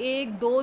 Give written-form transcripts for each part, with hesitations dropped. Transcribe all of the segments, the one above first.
1, 2,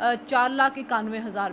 4,91,000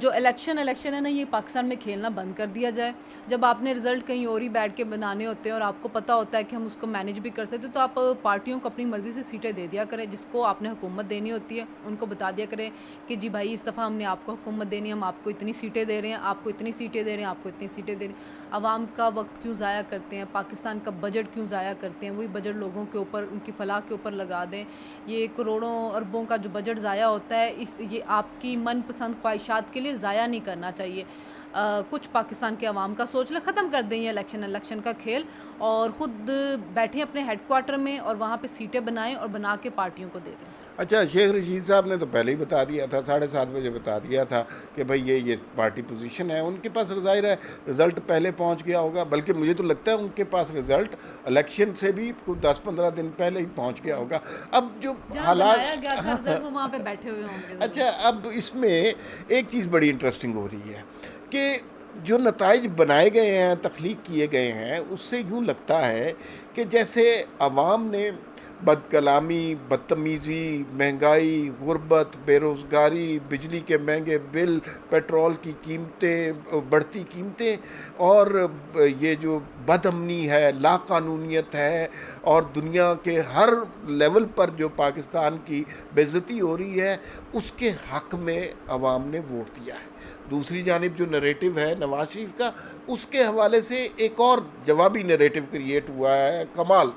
جو الیکشن ہے نا یہ پاکستان میں کھیلنا بند کر دیا جائے. جب آپ نے رزلٹ کہیں اور ہی بیٹھ کے بنانے ہوتے ہیں اور آپ کو پتہ ہوتا ہے کہ ہم اس کو مینیج بھی کر سکتے تو آپ پارٹیوں کو اپنی مرضی سے سیٹیں دے دیا کریں. جس کو آپ نے حکومت دینی ہوتی ہے ان کو بتا دیا کریں کہ جی بھائی اس دفعہ ہم نے آپ کو حکومت دینی ہے, ہم آپ کو اتنی سیٹیں دے رہے ہیں, آپ کو اتنی سیٹیں دے رہے ہیں, آپ کو اتنی سیٹیں دے رہے ہیں. عوام کا وقت کیوں ضائع کرتے ہیں, پاکستان کا بجٹ کیوں ضائع کرتے ہیں, وہی بجٹ لوگوں کے اوپر ان کی فلاح کے اوپر لگا دیں. یہ کروڑوں اربوں کا جو بجٹ ضائع ہوتا ہے یہ آپ کی من پسند خواہشات کے لیے ضائع نہیں کرنا چاہیے. کچھ پاکستان کے عوام کا سوچ لیں, ختم کر دیں یہ الیکشن کا کھیل اور خود بیٹھیں اپنے ہیڈ کوارٹر میں اور وہاں پہ سیٹیں بنائیں اور بنا کے پارٹیوں کو دے دیں. اچھا, شیخ رشید صاحب نے تو پہلے ہی بتا دیا تھا, 7:30 بجے بتا دیا تھا کہ بھائی یہ پارٹی پوزیشن ہے ان کے پاس. ظاہر ہے رزلٹ پہلے پہنچ گیا ہوگا, بلکہ مجھے تو لگتا ہے ان کے پاس رزلٹ الیکشن سے بھی کچھ 10-15 دن پہلے ہی پہنچ گیا ہوگا. اب جو حالات بنایا گیا تھا رزلٹ وہ وہاں پہ بیٹھے ہوئے ہوں گے. اچھا, اب اس میں ایک چیز بڑی انٹرسٹنگ ہو رہی ہے کہ جو نتائج بنائے گئے ہیں, تخلیق کیے گئے ہیں, اس سے یوں لگتا ہے کہ جیسے عوام نے بد کلامی, بدتمیزی, مہنگائی, غربت, بے روزگاری, بجلی کے مہنگے بل, پیٹرول کی قیمتیں, بڑھتی قیمتیں اور یہ جو بد امنی ہے, لا قانونیت ہے اور دنیا کے ہر لیول پر جو پاکستان کی بے عزتی ہو رہی ہے, اس کے حق میں عوام نے ووٹ دیا ہے. دوسری جانب جو نریٹو ہے نواز شریف کا, اس کے حوالے سے ایک اور جوابی نریٹو کریٹ ہوا ہے, کمال.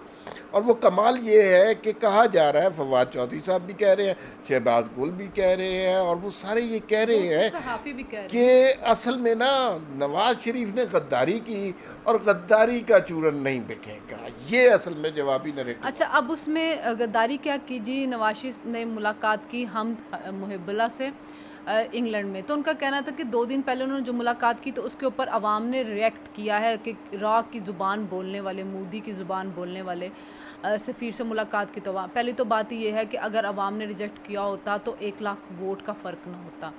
اور وہ کمال یہ ہے کہ کہا جا رہا ہے, فواد چودھری صاحب بھی کہہ رہے ہیں, شہباز گل بھی کہہ رہے ہیں اور وہ سارے یہ کہہ رہے ہیں صحافی بھی کہہ رہے کہ اصل میں نا نواز شریف نے غداری کی اور غداری کا چورن نہیں بکے گا. یہ اصل میں جوابی نریٹو. اچھا, اب اس میں غداری کیا کی جی, نواز شریف نے ملاقات کی حمد محب اللہ سے انگلینڈ میں, تو ان کا کہنا تھا کہ 2 دن پہلے انہوں نے جو ملاقات کی تو اس کے اوپر عوام نے ریئیکٹ کیا ہے کہ را کی زبان بولنے والے, مودی کی زبان بولنے والے سفیر سے ملاقات کی. تو پہلی تو بات یہ ہے کہ اگر عوام نے ریجیکٹ کیا ہوتا تو 1 لاکھ ووٹ کا فرق نہ ہوتا.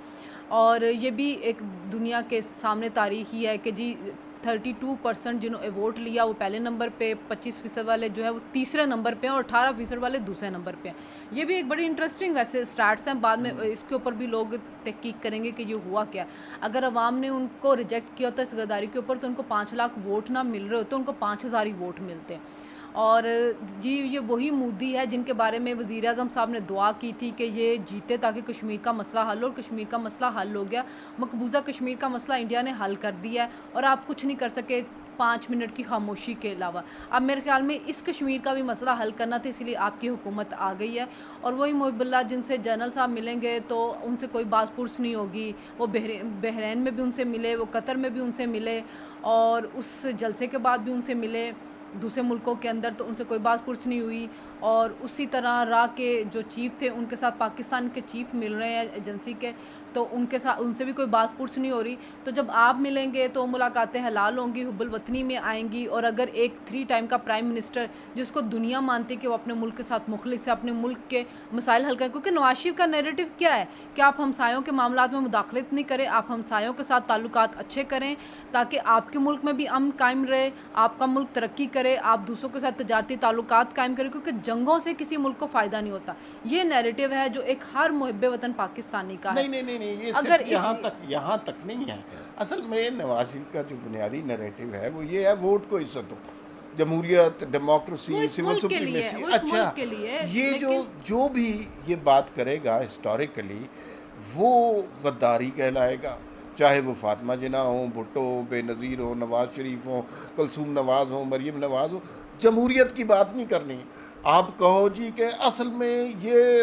اور یہ بھی ایک دنیا کے سامنے تاریخ ہی ہے کہ جی 32% جنہوں نے ووٹ لیا وہ پہلے نمبر پہ, 25% والے جو ہے وہ تیسرے نمبر پہ ہیں اور 18% والے دوسرے نمبر پہ ہیں. یہ بھی ایک بڑی انٹرسٹنگ ویسے سٹارٹس ہیں, بعد میں اس کے اوپر بھی لوگ تحقیق کریں گے کہ یہ ہوا کیا. اگر عوام نے ان کو ریجیکٹ کیا ہوتا اس غداری کے اوپر تو ان کو 5 لاکھ ووٹ نہ مل رہے ہوتے, ان کو 5,000 ہی ووٹ ملتے. اور جی یہ وہی مودی ہے جن کے بارے میں وزیر اعظم صاحب نے دعا کی تھی کہ یہ جیتے تاکہ کشمیر کا مسئلہ حل ہو, اور کشمیر کا مسئلہ حل ہو گیا. مقبوضہ کشمیر کا مسئلہ انڈیا نے حل کر دیا ہے اور آپ کچھ نہیں کر سکے 5 منٹ کی خاموشی کے علاوہ. اب میرے خیال میں اس کشمیر کا بھی مسئلہ حل کرنا تھا, اس لیے آپ کی حکومت آ گئی ہے. اور وہی محب اللہ جن سے جنرل صاحب ملیں گے تو ان سے کوئی باز پرس نہیں ہوگی. وہ بحرین میں بھی ان سے ملے, وہ قطر میں بھی ان سے ملے اور اس جلسے کے بعد بھی ان سے ملے دوسرے ملکوں کے اندر, تو ان سے کوئی باز پرس نہیں ہوئی. اور اسی طرح را کے جو چیف تھے ان کے ساتھ پاکستان کے چیف مل رہے ہیں ایجنسی کے, تو ان کے ساتھ ان سے بھی کوئی باز پرس نہیں ہو رہی. تو جب آپ ملیں گے تو ملاقاتیں حلال ہوں گی, حب الوطنی میں آئیں گی. اور اگر ایک 3 ٹائم کا پرائم منسٹر جس کو دنیا مانتی ہے کہ وہ اپنے ملک کے ساتھ مخلص ہے, اپنے ملک کے مسائل حل کریں, کیونکہ نواز شریف کا نیریٹو کیا ہے کہ آپ ہمسایوں کے معاملات میں مداخلت نہیں کریں, آپ ہمسایوں کے ساتھ تعلقات اچھے کریں تاکہ آپ کے ملک میں بھی امن قائم رہے, آپ کا ملک ترقی کرے, آپ دوسروں کے ساتھ تجارتی تعلقات قائم کریں, کیونکہ جنگوں سے کسی ملک کو فائدہ نہیں ہوتا. یہ نیریٹو ہے جو ایک ہر محب وطن پاکستانی کا ہے. نہیں, یہ صرف یہاں تک نہیں ہے. اصل میں نواز شریف کا جو بنیادی نریٹو ہے وہ یہ ہے ووٹ کو عزت دو, جمہوریت, ڈیموکریسی, سول سپریمیسی. اچھا, یہ جو بھی یہ بات کرے گا ہسٹوریکلی وہ غداری کہلائے گا, چاہے وہ فاطمہ جناح ہوں, بھٹو ہوں, بے نظیر ہوں, نواز شریف ہوں, کلثوم نواز ہوں, مریم نواز ہوں. جمہوریت کی بات نہیں کرنی. آپ کہو جی کہ اصل میں یہ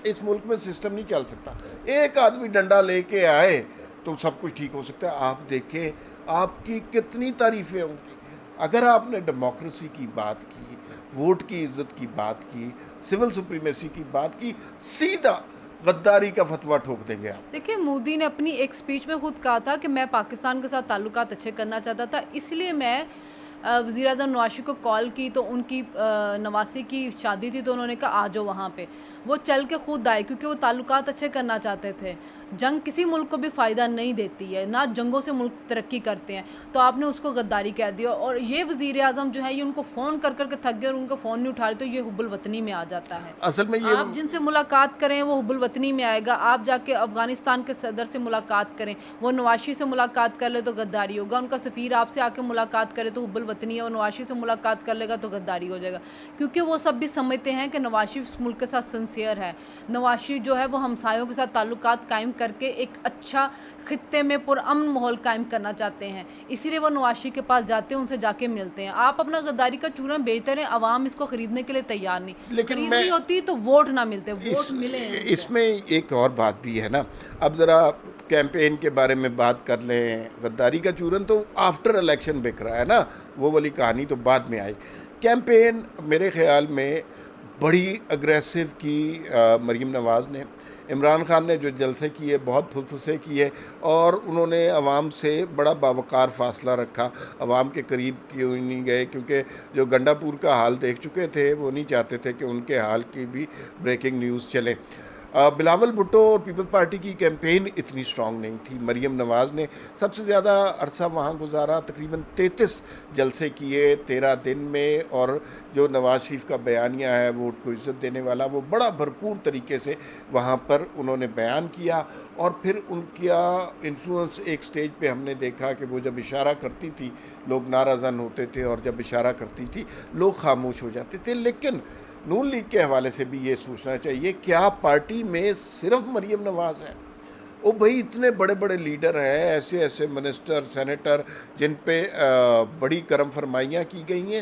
اس ملک میں سسٹم نہیں چل سکتا, ایک آدمی ڈنڈا لے کے آئے تو سب کچھ ٹھیک ہو سکتا ہے. آپ دیکھیں آپ کی کتنی تعریفیں ہوں گی اگر آپ نے ڈیموکریسی کی بات کی, ووٹ کی عزت کی بات کی, سول سپریمیسی کی بات کی, سیدھا غداری کا فتویٰ ٹھوک دیں گے آپ. دیکھیں مودی نے اپنی ایک سپیچ میں خود کہا تھا کہ میں پاکستان کے ساتھ تعلقات اچھے کرنا چاہتا تھا, اس لیے میں وزیر اعظم نواز کو کال کی تو ان کی نواسی کی شادی تھی تو انہوں نے کہا آ جاؤ وہاں پہ، وہ چل کے خود آئے کیونکہ وہ تعلقات اچھے کرنا چاہتے تھے. جنگ کسی ملک کو بھی فائدہ نہیں دیتی ہے، نہ جنگوں سے ملک ترقی کرتے ہیں، تو آپ نے اس کو غداری کہہ دیا. اور یہ وزیر اعظم جو ہے یہ ان کو فون کر کر کے تھک گئے اور ان کو فون نہیں اٹھا رہے، تو یہ حب الوطنی میں آ جاتا ہے. اصل میں یہ آپ جن سے ملاقات کریں وہ حب الوطنی میں آئے گا. آپ جا کے افغانستان کے صدر سے ملاقات کریں، وہ نواشی سے ملاقات کر لے تو غداری ہوگا. ان کا سفیر آپ سے آ کے ملاقات کرے تو حب الوطنی ہے، اور نواشی سے ملاقات کر لے گا تو غداری ہو جائے گا. کیونکہ وہ سب بھی سمجھتے ہیں کہ نواشی اس ملک کے ساتھ سنسیئر ہے. نواشی جو ہے وہ ہمسایوں کے ساتھ تعلقات قائم کر کے ایک اچھا خطے میں پرامن ماحول قائم کرنا چاہتے ہیں، اسی لیے وہ نواشی کے پاس جاتے ہیں، ان سے جا کے ملتے ہیں. آپ اپنا غداری کا چورن بیچتے رہیں، عوام اس کو خریدنے کے لیے تیار نہیں. لیکن خرید میں رہی ہوتی تو ووٹ نہ ملتے، اس ووٹ ملے ہیں ان کو. اس میں ایک اور بات بھی ہے نا. اب ذرا کیمپین کے بارے میں بات کر لیں. غداری کا چورن تو آفٹر الیکشن بک رہا ہے نا، وہ والی کہانی تو بعد میں آئی. کیمپین میرے خیال میں بڑی اگریسو کی مریم نواز نے. عمران خان نے جو جلسے کیے بہت پھسپھسے کیے، اور انہوں نے عوام سے بڑا باوقار فاصلہ رکھا. عوام کے قریب کیوں نہیں گئے، کیونکہ جو گنڈا پور کا حال دیکھ چکے تھے وہ نہیں چاہتے تھے کہ ان کے حال کی بھی بریکنگ نیوز چلے. بلاول بھٹو اور پیپلز پارٹی کی کیمپین اتنی سٹرونگ نہیں تھی. مریم نواز نے سب سے زیادہ عرصہ وہاں گزارا، تقریباً 33 جلسے کیے 13 دن میں. اور جو نواز شریف کا بیانیہ ہے ووٹ کو عزت دینے والا، وہ بڑا بھرپور طریقے سے وہاں پر انہوں نے بیان کیا. اور پھر ان کا انفلوئنس ایک سٹیج پہ ہم نے دیکھا کہ وہ جب اشارہ کرتی تھی لوگ نعرہ زن ہوتے تھے، اور جب اشارہ کرتی تھی لوگ خاموش ہو جاتے تھے. لیکن نون لیگ کے حوالے سے بھی یہ سوچنا چاہیے، کیا پارٹی میں صرف مریم نواز ہے؟ او بھائی، اتنے بڑے بڑے لیڈر ہیں، ایسے ایسے منسٹر سینیٹر جن پہ بڑی کرم فرمائیاں کی گئی ہیں،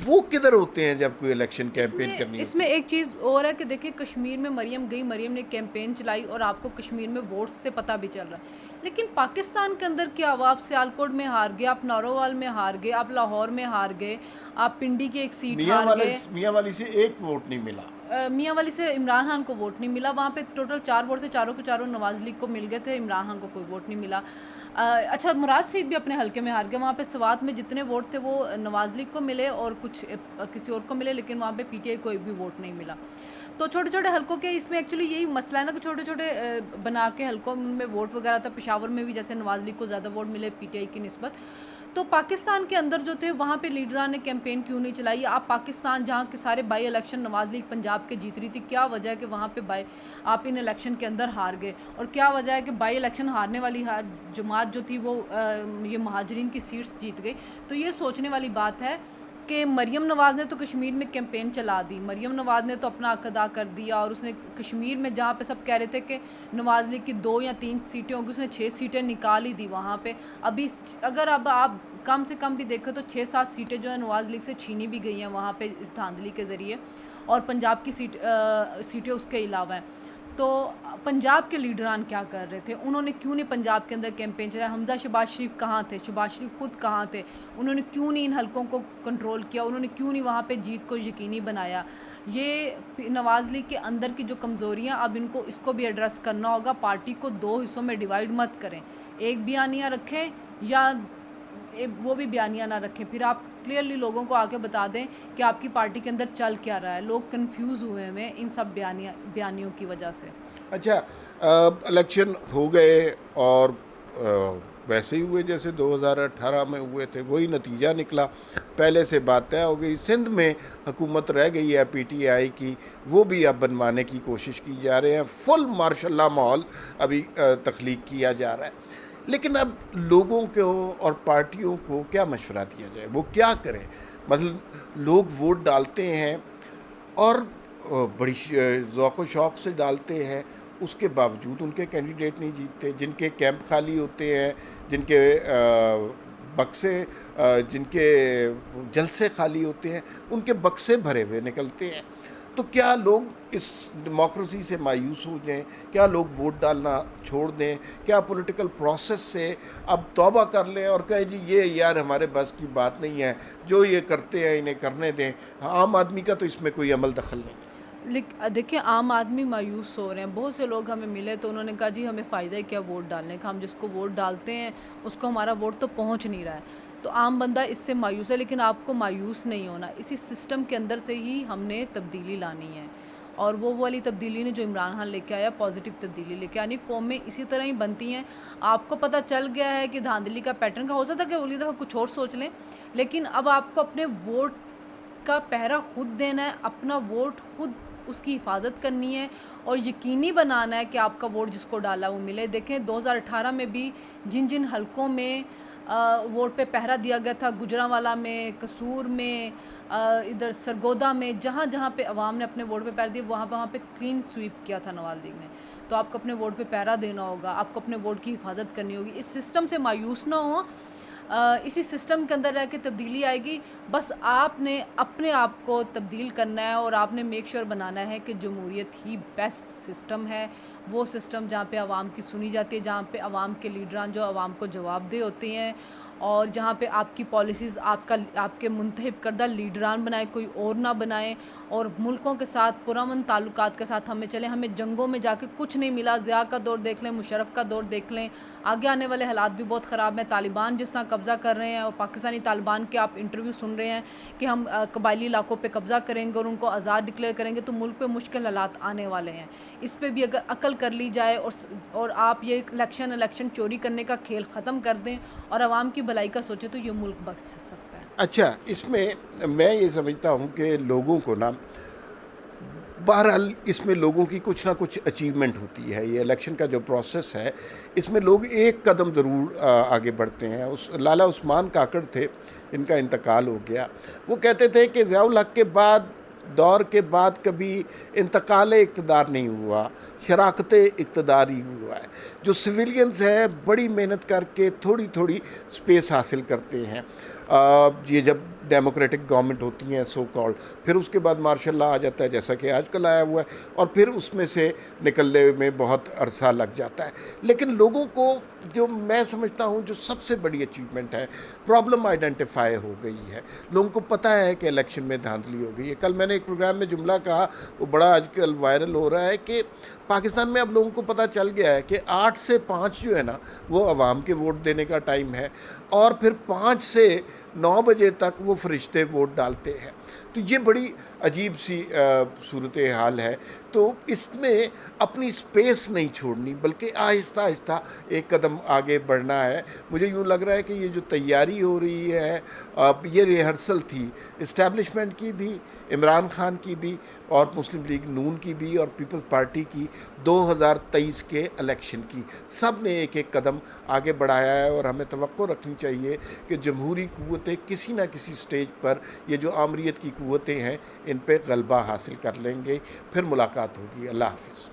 وہ کدھر ہوتے ہیں جب کوئی الیکشن کیمپین کرنی اس ہوتی میں ہے؟ ایک چیز اور ہے کہ دیکھیں کشمیر میں مریم گئی، مریم نے کیمپین چلائی اور آپ کو کشمیر میں ووٹس سے پتہ بھی چل رہا ہے. لیکن پاکستان کے اندر کیا ہوا؟ آپ سیالکوٹ میں ہار گئے، آپ نارووال میں ہار گئے، آپ لاہور میں ہار گئے، آپ پنڈی کی ایک سیٹ ہار گئے. میاں والی سے ایک ووٹ نہیں ملا. میاں والی سے عمران خان کو ووٹ نہیں ملا. وہاں پہ ٹوٹل 4 ووٹ تھے، چاروں کے چاروں نواز لیگ کو مل گئے تھے، عمران خان کو کوئی ووٹ نہیں ملا. اچھا، مراد سیٹ بھی اپنے حلقے میں ہار گئے. وہاں پہ سوات میں جتنے ووٹ تھے وہ نواز لیگ کو ملے اور کچھ کسی اور کو ملے، لیکن وہاں پہ پی ٹی آئی کوئی بھی ووٹ نہیں ملا. تو چھوٹے چھوٹے حلقوں کے اس میں ایکچولی یہی مسئلہ ہے نا کہ چھوٹے چھوٹے بنا کے حلقوں میں ووٹ وغیرہ تھا. پشاور میں بھی جیسے نواز لیگ کو زیادہ ووٹ ملے پی ٹی آئی کی نسبت. تو پاکستان کے اندر جو تھے وہاں پہ لیڈران نے کیمپین کیوں نہیں چلائی؟ آپ پاکستان جہاں کے سارے by election Nawaz league Punjab کے جیت رہی تھی، کیا وجہ ہے کہ وہاں پہ آپ ان الیکشن کے اندر ہار گئے؟ اور کیا وجہ ہے کہ بائی الیکشن ہارنے والی جماعت جو تھی وہ یہ مہاجرین کی سیٹس جیت گئی؟ تو یہ سوچنے والی بات ہے کہ مریم نواز نے تو کشمیر میں کیمپین چلا دی، مریم نواز نے تو اپنا حق ادا کر دیا، اور اس نے کشمیر میں جہاں پہ سب کہہ رہے تھے کہ نواز لیگ کی 2 یا 3 سیٹیں ہوں گی، اس نے 6 سیٹیں نکال ہی دی وہاں پہ. ابھی اگر اب آپ کم سے کم بھی دیکھیں تو 6-7 سیٹیں جو ہیں نواز لیگ سے چھینی بھی گئی ہیں وہاں پہ اس دھاندلی کے ذریعے، اور پنجاب کی سیٹیں اس کے علاوہ ہیں. تو پنجاب کے لیڈران کیا کر رہے تھے؟ انہوں نے کیوں نہیں پنجاب کے اندر کیمپین چلایا؟ حمزہ شہباز شریف کہاں تھے؟ شہباز شریف خود کہاں تھے؟ انہوں نے کیوں نہیں ان حلقوں کو کنٹرول کیا؟ انہوں نے کیوں نہیں وہاں پہ جیت کو یقینی بنایا؟ یہ نواز لیگ کے اندر کی جو کمزوریاں، اب ان کو اس کو بھی ایڈریس کرنا ہوگا. پارٹی کو 2 حصوں میں ڈیوائیڈ مت کریں، ایک بیانیہ رکھیں یا وہ بھی بیانیہ نہ رکھیں. پھر آپ کلیئرلی لوگوں کو آ کے بتا دیں کہ آپ کی پارٹی کے اندر چل کیا رہا ہے. لوگ کنفیوز ہوئے ہیں ان سب بیانیوں کی وجہ سے. اچھا، الیکشن ہو گئے اور ویسے ہی ہوئے جیسے 2018 میں ہوئے تھے، وہی نتیجہ نکلا. پہلے سے بات طے ہو گئی. سندھ میں حکومت رہ گئی ہے پی ٹی آئی کی، وہ بھی اب بنوانے کی کوشش کی جا رہے ہیں. فل ماشاء اللہ ماحول ابھی تخلیق کیا جا رہا ہے. لیکن اب لوگوں کو اور پارٹیوں کو کیا مشورہ دیا جائے؟ وہ کیا کریں؟ مثلا لوگ ووٹ ڈالتے ہیں اور بڑی ذوق و شوق سے ڈالتے ہیں، اس کے باوجود ان کے کینڈیڈیٹ نہیں جیتتے. جن کے کیمپ خالی ہوتے ہیں، جن کے بکسے جن کے جلسے خالی ہوتے ہیں، ان کے بکسے بھرے ہوئے نکلتے ہیں. تو کیا لوگ اس ڈیموکریسی سے مایوس ہو جائیں؟ کیا لوگ ووٹ ڈالنا چھوڑ دیں؟ کیا پولیٹیکل پروسیس سے اب توبہ کر لیں اور کہیں جی یہ یار ہمارے بس کی بات نہیں ہے، جو یہ کرتے ہیں انہیں کرنے دیں؟ عام آدمی کا تو اس میں کوئی عمل دخل نہیں ہے. دیکھیں عام آدمی مایوس ہو رہے ہیں. بہت سے لوگ ہمیں ملے تو انہوں نے کہا جی ہمیں فائدہ ہے کیا ووٹ ڈالنے کا؟ ہم جس کو ووٹ ڈالتے ہیں اس کو ہمارا ووٹ تو پہنچ نہیں رہا ہے. تو عام بندہ اس سے مایوس ہے، لیکن آپ کو مایوس نہیں ہونا، اسی سسٹم کے اندر سے ہی ہم نے تبدیلی لانی ہے، اور وہ والی تبدیلی نے جو عمران خان لے کے آیا پازیٹیو تبدیلی لے کے آنی، قومیں اسی طرح ہی بنتی ہیں۔ آپ کو پتہ چل گیا ہے کہ دھاندلی کا پیٹرن کا، ہو سکتا ہے کہ اگلی دفعہ کچھ اور سوچ لیں، لیکن اب آپ کو اپنے ووٹ کا پہرا خود دینا ہے، اپنا ووٹ خود اس کی حفاظت کرنی ہے، اور یقینی بنانا ہے کہ آپ کا ووٹ جس کو ڈالا وہ ملے۔ دیکھیں 2018 میں بھی جن جن حلقوں میں ووٹ پہ پہرا دیا گیا تھا، گجرانوالہ میں، قصور میں، ادھر سرگودا میں، جہاں جہاں پہ عوام نے اپنے ووٹ پہ پہرا دیا، وہاں پہ کلین سویپ کیا تھا نواز لیگ نے۔ تو آپ کو اپنے ووٹ پہ پہرا دینا ہوگا، آپ کو اپنے ووٹ کی حفاظت کرنی ہوگی، اس سسٹم سے مایوس نہ ہوں، اسی سسٹم کے اندر رہ کے تبدیلی آئے گی۔ بس آپ نے اپنے آپ کو تبدیل کرنا ہے، اور آپ نے میک شور بنانا ہے کہ جمہوریت ہی بیسٹ سسٹم ہے، وہ سسٹم جہاں پہ عوام کی سنی جاتی ہے، جہاں پہ عوام کے لیڈران جو عوام کو جواب دہ ہوتے ہیں، اور جہاں پہ آپ کی پالیسیز آپ کے منتخب کردہ لیڈران بنائے، کوئی اور نہ بنائے، اور ملکوں کے ساتھ پرامن تعلقات کے ساتھ ہمیں چلیں۔ ہمیں جنگوں میں جا کے کچھ نہیں ملا، ضیاء کا دور دیکھ لیں، مشرف کا دور دیکھ لیں، آگے آنے والے حالات بھی بہت خراب ہیں۔ طالبان جس طرح قبضہ کر رہے ہیں، اور پاکستانی طالبان کے آپ انٹرویو سن رہے ہیں کہ ہم قبائلی علاقوں پہ قبضہ کریں گے اور ان کو آزاد ڈکلیئر کریں گے، تو ملک پہ مشکل حالات آنے والے ہیں۔ اس پہ بھی اگر عقل کر لی جائے، اور آپ یہ الیکشن چوری کرنے کا کھیل ختم کر دیں اور عوام کی بھلائی کا سوچیں، تو یہ ملک بچ سکتا ہے۔ اچھا، اس میں میں یہ سمجھتا ہوں کہ لوگوں کو نا، بہرحال اس میں لوگوں کی کچھ نہ کچھ اچیومنٹ ہوتی ہے۔ یہ الیکشن کا جو پروسیس ہے، اس میں لوگ ایک قدم ضرور آگے بڑھتے ہیں۔ لالا عثمان کاکڑ تھے، ان کا انتقال ہو گیا، وہ کہتے تھے کہ ضیاء الحق کے دور کے بعد کبھی انتقال اقتدار نہیں ہوا، شراکت اقتدار ہی ہوا ہے۔ جو سویلینز ہیں بڑی محنت کر کے تھوڑی تھوڑی سپیس حاصل کرتے ہیں، یہ جب ڈیموکریٹک گورنمنٹ ہوتی ہیں سو کالڈ، پھر اس کے بعد مارشل لا آ جاتا ہے جیسا کہ آج کل آیا ہوا ہے، اور پھر اس میں سے نکلنے میں بہت عرصہ لگ جاتا ہے۔ لیکن لوگوں کو جو میں سمجھتا ہوں جو سب سے بڑی اچیومنٹ ہے، پرابلم آئیڈینٹیفائی ہو گئی ہے۔ لوگوں کو پتہ ہے کہ الیکشن میں دھاندلی ہو گئی ہے۔ کل میں نے ایک پروگرام میں جملہ کہا، وہ بڑا آج کل وائرل ہو رہا ہے، کہ پاکستان میں اب لوگوں کو پتہ چل گیا ہے کہ 8 سے 5 جو ہے نا، وہ عوام کے ووٹ دینے کا ٹائم ہے، اور پھر 5 سے 9 بجے تک وہ فرشتے ووٹ ڈالتے ہیں۔ تو یہ بڑی عجیب سی صورتحال ہے۔ تو اس میں اپنی سپیس نہیں چھوڑنی، بلکہ آہستہ آہستہ ایک قدم آگے بڑھنا ہے۔ مجھے یوں لگ رہا ہے کہ یہ جو تیاری ہو رہی ہے، یہ ریہرسل تھی اسٹیبلشمنٹ کی بھی، عمران خان کی بھی، اور مسلم لیگ نون کی بھی، اور پیپلز پارٹی کی 2023 کے الیکشن کی۔ سب نے ایک ایک قدم آگے بڑھایا ہے، اور ہمیں توقع رکھنی چاہیے کہ جمہوری قوتیں کسی نہ کسی سٹیج پر یہ جو آمریت کی قوتیں ہیں ان پہ غلبہ حاصل کر لیں گے۔ پھر ملاقات ہوگی۔ اللہ حافظ۔